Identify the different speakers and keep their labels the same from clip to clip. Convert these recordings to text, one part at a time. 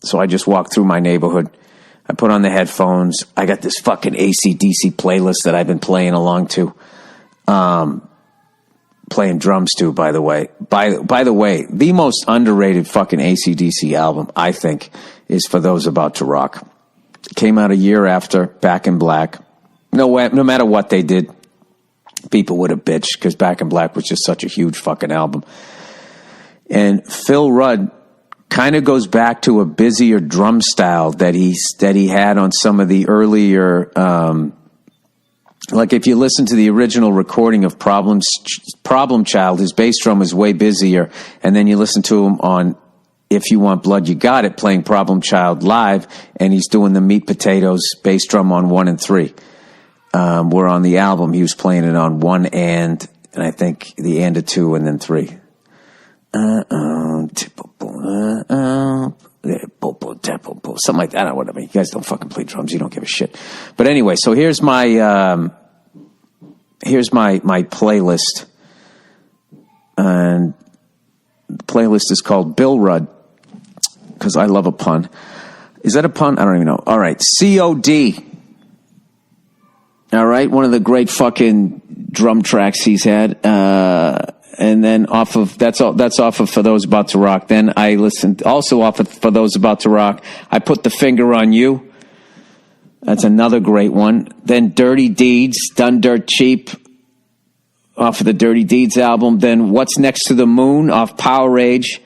Speaker 1: So I just walk through my neighborhood. I put on the headphones. I got this fucking AC/DC playlist that I've been playing along to. Playing drums too, by the way. By the way, the most underrated fucking AC/DC album, I think, is For Those About to Rock. It came out a year after Back in Black. No matter what they did, people would have bitched because Back in Black was just such a huge fucking album. And Phil Rudd kind of goes back to a busier drum style that he had on some of the earlier, like if you listen to the original recording of Problem Child, his bass drum is way busier, and then you listen to him on If You Want Blood, You Got It, playing Problem Child live, and he's doing the Meat Potatoes bass drum on 1 and 3. Where on the album he was playing it on 1 and I think the and a 2 and then 3. Something like that. I don't know what I mean. You guys don't fucking play drums. You don't give a shit. But anyway, so here's my playlist, and the playlist is called Bill Rudd because I love a pun. Is that a pun? I don't even know. All right, COD. All right, one of the great fucking drum tracks he's had. And then off of that's off of For Those About to Rock. Then I listened also off of For Those About to Rock. I Put the Finger on You. That's another great one. Then Dirty Deeds, Done Dirt Cheap, off of the Dirty Deeds album. Then What's Next to the Moon off Power Rage.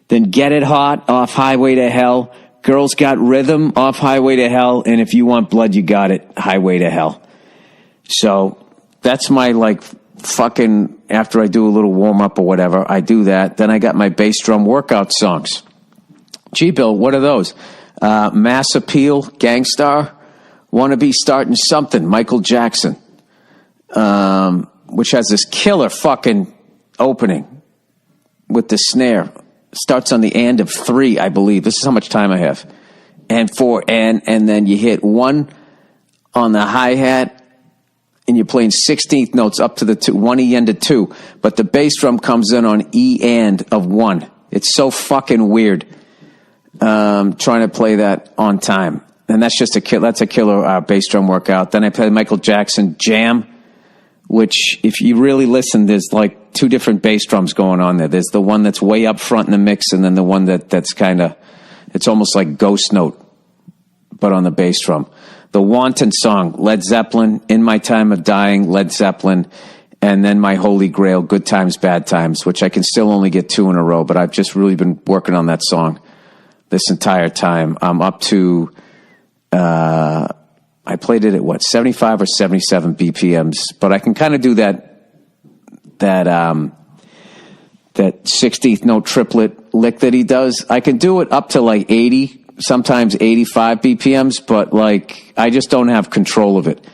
Speaker 1: Then Get It Hot off Highway to Hell. Girls Got Rhythm off Highway to Hell. And If You Want Blood, You Got It, Highway to Hell. So that's my fucking, after I do a little warm up or whatever, I do that. Then I got my bass drum workout songs. Gee, Bill, what are those? Mass Appeal, Gangstar, Wanna Be Starting Something, Michael Jackson, which has this killer fucking opening with the snare. Starts on the and of 3, I believe. This is how much time I have. And 4, and then you hit 1 on the hi-hat, and you're playing 16th notes up to the 2, 1 E and a 2, but the bass drum comes in on E and of 1. It's so fucking weird. Trying to play that on time, and that's just a killer bass drum workout. Then I play Michael Jackson Jam, which if you really listen, there's like 2 different bass drums going on there. There's the one that's way up front in the mix, and then the one that's kind of, it's almost like Ghost Note, but on the bass drum. The Wanton Song, Led Zeppelin, In My Time of Dying, Led Zeppelin, and then my Holy Grail, Good Times, Bad Times, which I can still only get 2 in a row, but I've just really been working on that song this entire time. I'm up to, I played it at 75 or 77 BPMs, but I can kind of do that 16th note triplet lick that he does. I can do it up to like 80, sometimes 85 BPMs, but I just don't have control of it.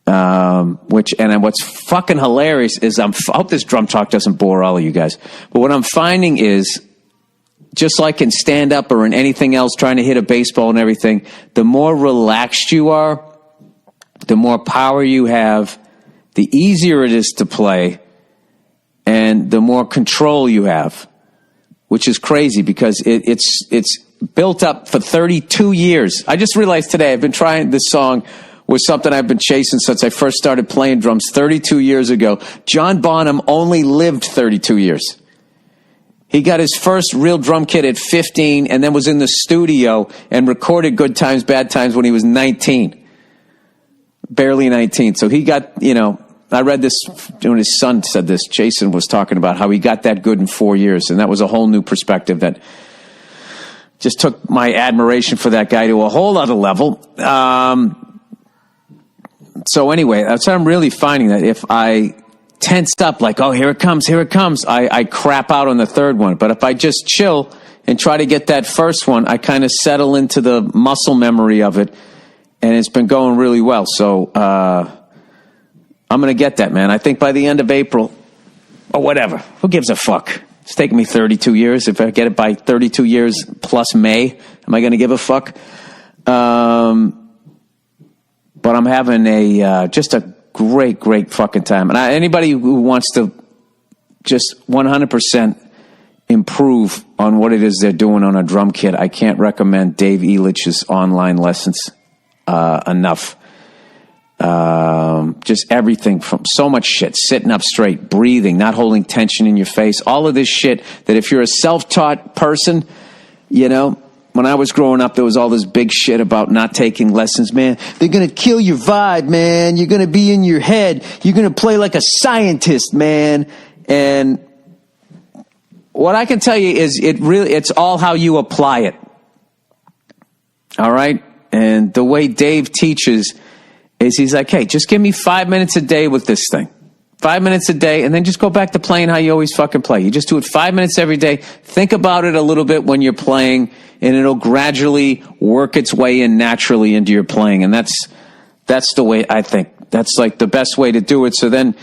Speaker 1: What's fucking hilarious is I hope this drum talk doesn't bore all of you guys, but what I'm finding is, just like in stand up or in anything else, trying to hit a baseball and everything, the more relaxed you are, the more power you have, the easier it is to play, and the more control you have, which is crazy because it's built up for 32 years. I just realized today I've been trying this song was something I've been chasing since I first started playing drums 32 years ago. John Bonham only lived 32 years. He got his first real drum kit at 15 and then was in the studio and recorded Good Times, Bad Times when he was 19. Barely 19. So he got, I read this when his son said this. Jason was talking about how he got that good in 4 years, and that was a whole new perspective that just took my admiration for that guy to a whole other level. So anyway, that's what I'm really finding, that if I tense up like, oh, here it comes, I crap out on the third one. But if I just chill and try to get that first one, I kind of settle into the muscle memory of it, and it's been going really well. So I'm going to get that, man. I think by the end of April, or whatever, who gives a fuck? It's taken me 32 years. If I get it by 32 years plus May, am I going to give a fuck? But I'm having just a great fucking time. And anybody who wants to just 100% improve on what it is they're doing on a drum kit, I can't recommend Dave Elich's online lessons enough. Just everything from so much shit, sitting up straight, breathing, not holding tension in your face, all of this shit that if you're a self-taught person, you know, when I was growing up, there was all this big shit about not taking lessons, man. They're going to kill your vibe, man. You're going to be in your head. You're going to play like a scientist, man. And what I can tell you is it's all how you apply it. All right? And the way Dave teaches is he's like, hey, just give me 5 minutes a day with this thing. 5 minutes a day, and then just go back to playing how you always fucking play. You just do it 5 minutes every day. Think about it a little bit when you're playing, and it'll gradually work its way in naturally into your playing. And that's the way I think. That's like the best way to do it. So then,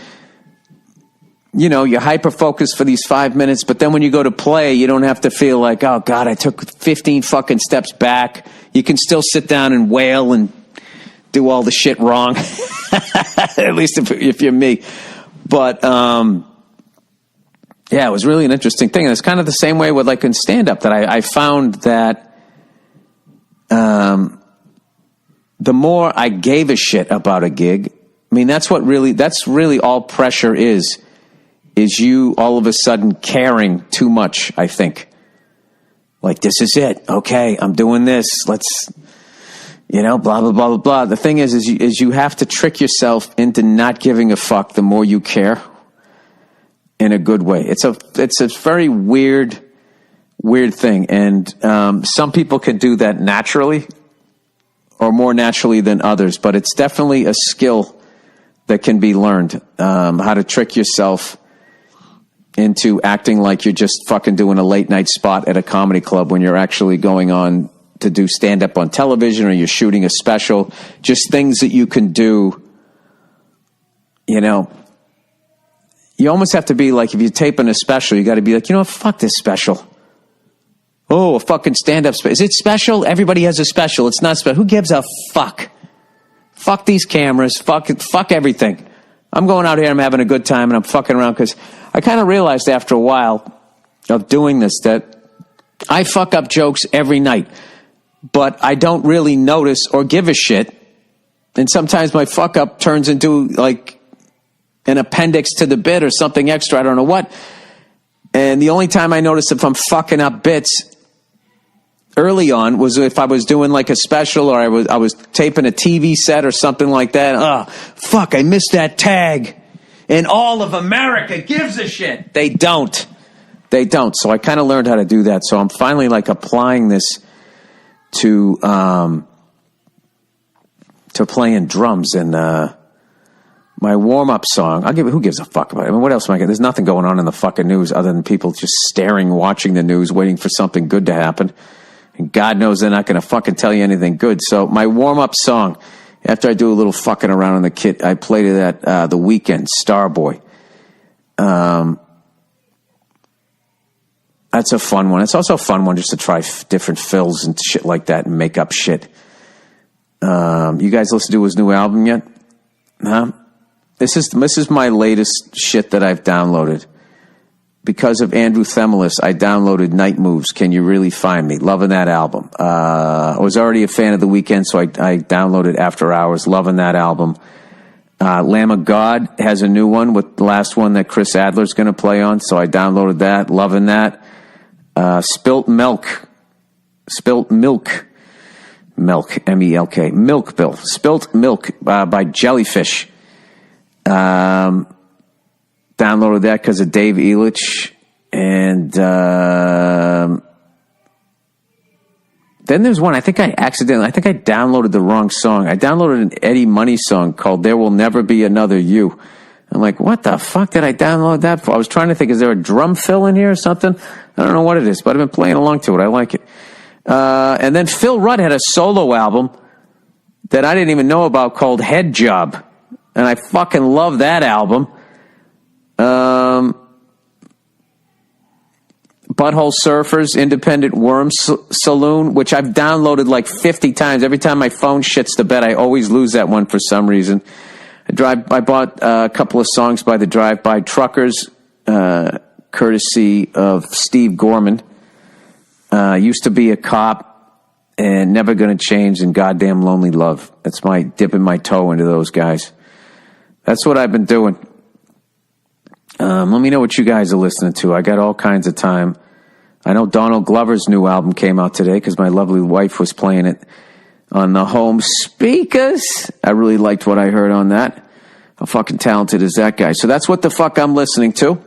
Speaker 1: you know, you're hyper-focused for these 5 minutes, but then when you go to play, you don't have to feel like, oh, God, I took 15 fucking steps back. You can still sit down and wail and do all the shit wrong, at least if you're me. But, yeah, it was really an interesting thing. And it's kind of the same way with like in stand-up that I found that the more I gave a shit about a gig, I mean, that's really all pressure is you all of a sudden caring too much, I think. Like, this is it. Okay, I'm doing this. Let's, you know, blah, blah, blah, blah, blah. The thing is you have to trick yourself into not giving a fuck the more you care in a good way. It's a very weird thing. And some people can do that naturally or more naturally than others, but it's definitely a skill that can be learned, how to trick yourself into acting like you're just fucking doing a late night spot at a comedy club when you're actually going on to do stand-up on television, or you're shooting a special. Just things that you can do, you know. You almost have to be like, if you're taping a special, you got to be like, you know what, fuck this special. Oh, a fucking stand-up special. Is it special? Everybody has a special. It's not special. Who gives a fuck? Fuck these cameras. Fuck everything. I'm going out here, I'm having a good time, and I'm fucking around, because I kind of realized after a while of doing this that I fuck up jokes every night, but I don't really notice or give a shit. And sometimes my fuck up turns into like an appendix to the bit or something extra. I don't know what. And the only time I notice if I'm fucking up bits early on was if I was doing like a special, or I was taping a TV set or something like that. Oh, fuck, I missed that tag. And all of America gives a shit. They don't. So I kind of learned how to do that. So I'm finally like applying this to playing drums. And my warm-up song, who gives a fuck about it? I mean, what else am I getting? There's nothing going on in the fucking news other than people just staring, watching the news, waiting for something good to happen. And God knows they're not going to fucking tell you anything good. So my warm-up song, after I do a little fucking around on the kit, I played it at The Weeknd, Starboy. That's a fun one. It's also a fun one just to try different fills and shit like that and make up shit. You guys listen to his new album yet? Huh? This is my latest shit that I've downloaded. Because of Andrew Themelis, I downloaded Night Moves. Can You Really Find Me? Loving that album. I was already a fan of The Weeknd, so I downloaded After Hours. Loving that album. Lamb of God has a new one with the last one that Chris Adler's going to play on, so I downloaded that. Loving that. Spilt Milk, M-E-L-K, Milk Bill. Spilt Milk by Jellyfish. Downloaded that because of Dave Elich. And then there's one, I think I downloaded the wrong song. I downloaded an Eddie Money song called There Will Never Be Another You. I'm like, what the fuck did I download that for? I was trying to think, is there a drum fill in here or something? I don't know what it is, but I've been playing along to it. I like it. And then Phil Rudd had a solo album that I didn't even know about called Head Job. And I fucking love that album. Butthole Surfers, Independent Worm Saloon, which I've downloaded like 50 times. Every time my phone shits the bed, I always lose that one for some reason. I bought a couple of songs by the Drive-By Truckers, courtesy of Steve Gorman. Used to be a cop and never going to change, and goddamn lonely love. That's my dipping my toe into those guys. That's what I've been doing. Let me know what you guys are listening to. I got all kinds of time. I know Donald Glover's new album came out today because my lovely wife was playing it on the home speakers. I really liked what I heard on that. How fucking talented is that guy? So that's what the fuck I'm listening to.